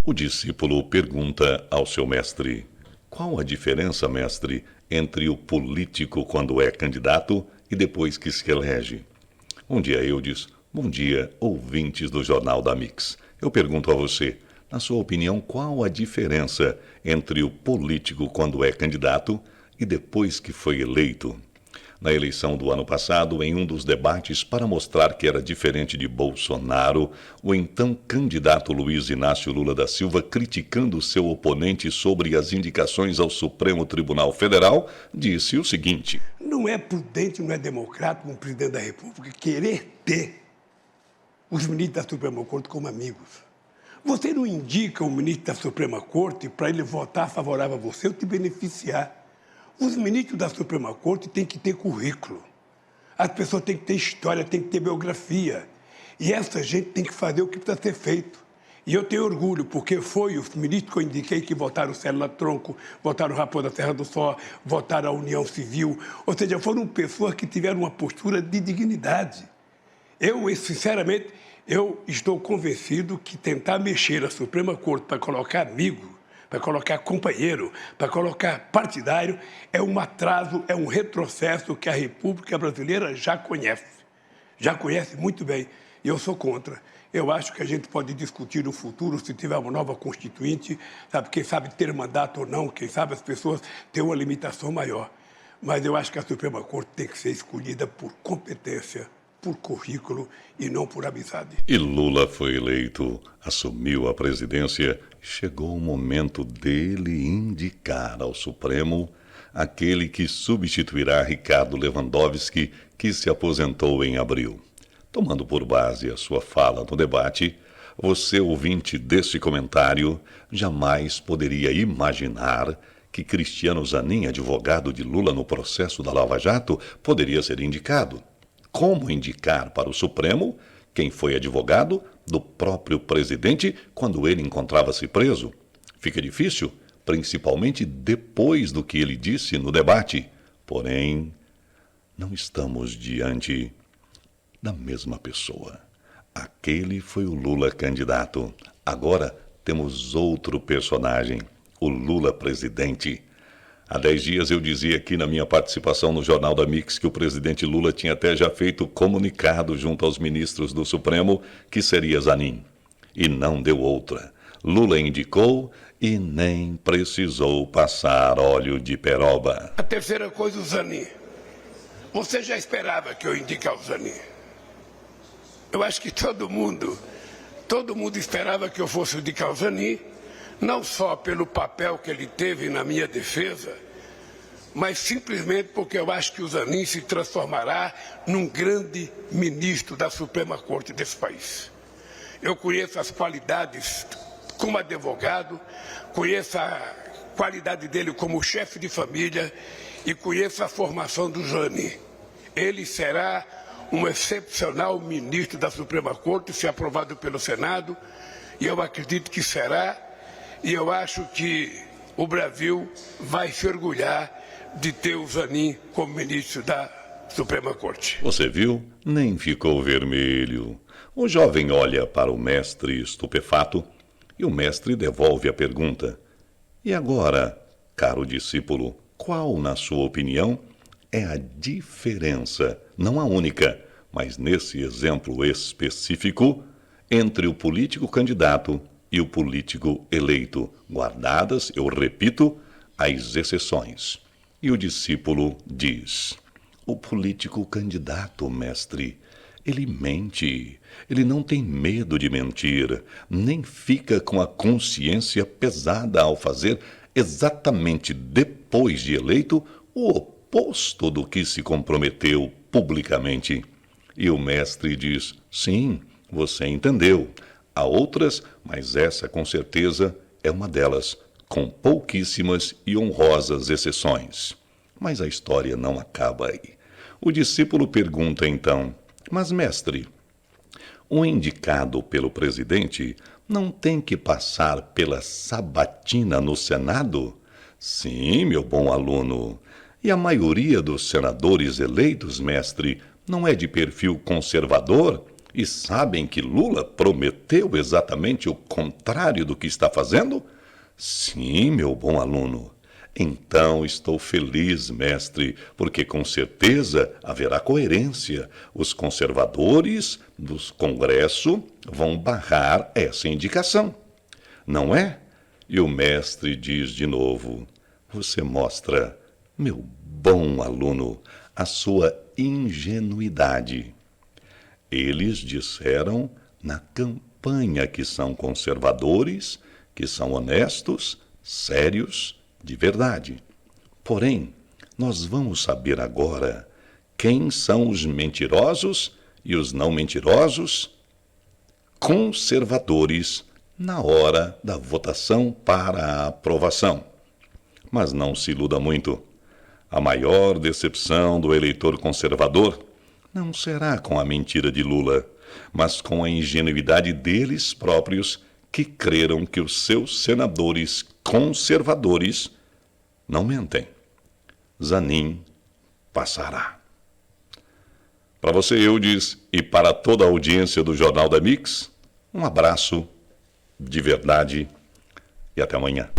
O discípulo pergunta ao seu mestre: qual a diferença, mestre, entre o político quando é candidato e depois que se elege? Bom dia, Eudes. Bom dia, ouvintes do Jornal da Mix. Eu pergunto a você, na sua opinião, qual a diferença entre o político quando é candidato e depois que foi eleito? Na eleição do ano passado, em um dos debates para mostrar que era diferente de Bolsonaro, o então candidato Luiz Inácio Lula da Silva, criticando seu oponente sobre as indicações ao Supremo Tribunal Federal, disse o seguinte: não é prudente, não é democrático um presidente da República querer ter os ministros da Suprema Corte como amigos. Você não indica o ministro da Suprema Corte para ele votar favorável a você ou te beneficiar. Os ministros da Suprema Corte têm que ter currículo. As pessoas têm que ter história, têm que ter biografia. E essa gente tem que fazer o que precisa ser feito. E eu tenho orgulho, porque foi os ministros que eu indiquei que votaram Célula Tronco, votaram Raposa Serra do Sol, votaram a União Civil. Ou seja, foram pessoas que tiveram uma postura de dignidade. Sinceramente, eu estou convencido que tentar mexer a Suprema Corte para colocar amigo, para colocar companheiro, para colocar partidário, é um atraso, é um retrocesso que a República Brasileira já conhece muito bem. E eu sou contra. Eu acho que a gente pode discutir no futuro, se tiver uma nova Constituinte, sabe, quem sabe ter mandato ou não, quem sabe as pessoas ter uma limitação maior. Mas eu acho que a Suprema Corte tem que ser escolhida por competência, por currículo e não por amizade. E Lula foi eleito, assumiu a presidência. Chegou o momento dele indicar ao Supremo aquele que substituirá Ricardo Lewandowski, que se aposentou em abril. Tomando por base a sua fala no debate, você, ouvinte desse comentário, jamais poderia imaginar que Cristiano Zanin, advogado de Lula no processo da Lava Jato, poderia ser indicado. Como indicar para o Supremo quem foi advogado do próprio presidente quando ele encontrava-se preso? Fica difícil, principalmente depois do que ele disse no debate. Porém, não estamos diante da mesma pessoa. Aquele foi o Lula candidato. Agora temos outro personagem, o Lula presidente. Há 10 dias eu dizia aqui na minha participação no Jornal da Mix que o presidente Lula tinha até já feito comunicado junto aos ministros do Supremo que seria Zanin. E não deu outra. Lula indicou e nem precisou passar óleo de peroba. A terceira coisa, o Zanin. Você já esperava que eu indicasse o Zanin? Eu acho que todo mundo esperava que eu fosse indicar o Zanin, não só pelo papel que ele teve na minha defesa, mas simplesmente porque eu acho que o Zanin se transformará num grande ministro da Suprema Corte desse país. Eu conheço as qualidades como advogado, conheço a qualidade dele como chefe de família e conheço a formação do Zanin. Ele será um excepcional ministro da Suprema Corte, se aprovado pelo Senado, e eu acredito que será. E eu acho que o Brasil vai se orgulhar de ter o Zanin como ministro da Suprema Corte. Você viu? Nem ficou vermelho. O jovem olha para o mestre estupefato e o mestre devolve a pergunta. E agora, caro discípulo, qual, na sua opinião, é a diferença, não a única, mas nesse exemplo específico, entre o político candidato e o político eleito, guardadas, eu repito, as exceções? E o discípulo diz: o político candidato, mestre, ele mente, ele não tem medo de mentir, nem fica com a consciência pesada ao fazer exatamente depois de eleito o oposto do que se comprometeu publicamente. E o mestre diz: sim, você entendeu. Há outras, mas essa com certeza é uma delas, com pouquíssimas e honrosas exceções. Mas a história não acaba aí. O discípulo pergunta então: mas mestre, o indicado pelo presidente não tem que passar pela sabatina no Senado? Sim, meu bom aluno. E a maioria dos senadores eleitos, mestre, não é de perfil conservador? E sabem que Lula prometeu exatamente o contrário do que está fazendo? Sim, meu bom aluno. Então estou feliz, mestre, porque com certeza haverá coerência. Os conservadores do Congresso vão barrar essa indicação. Não é? E o mestre diz de novo: você mostra, meu bom aluno, a sua ingenuidade. Eles disseram na campanha que são conservadores, que são honestos, sérios, de verdade. Porém, nós vamos saber agora quem são os mentirosos e os não mentirosos conservadores na hora da votação para a aprovação. Mas não se iluda muito. A maior decepção do eleitor conservador não será com a mentira de Lula, mas com a ingenuidade deles próprios que creram que os seus senadores conservadores não mentem. Zanin passará. Para você, Eudes, e para toda a audiência do Jornal da Mix, um abraço de verdade e até amanhã.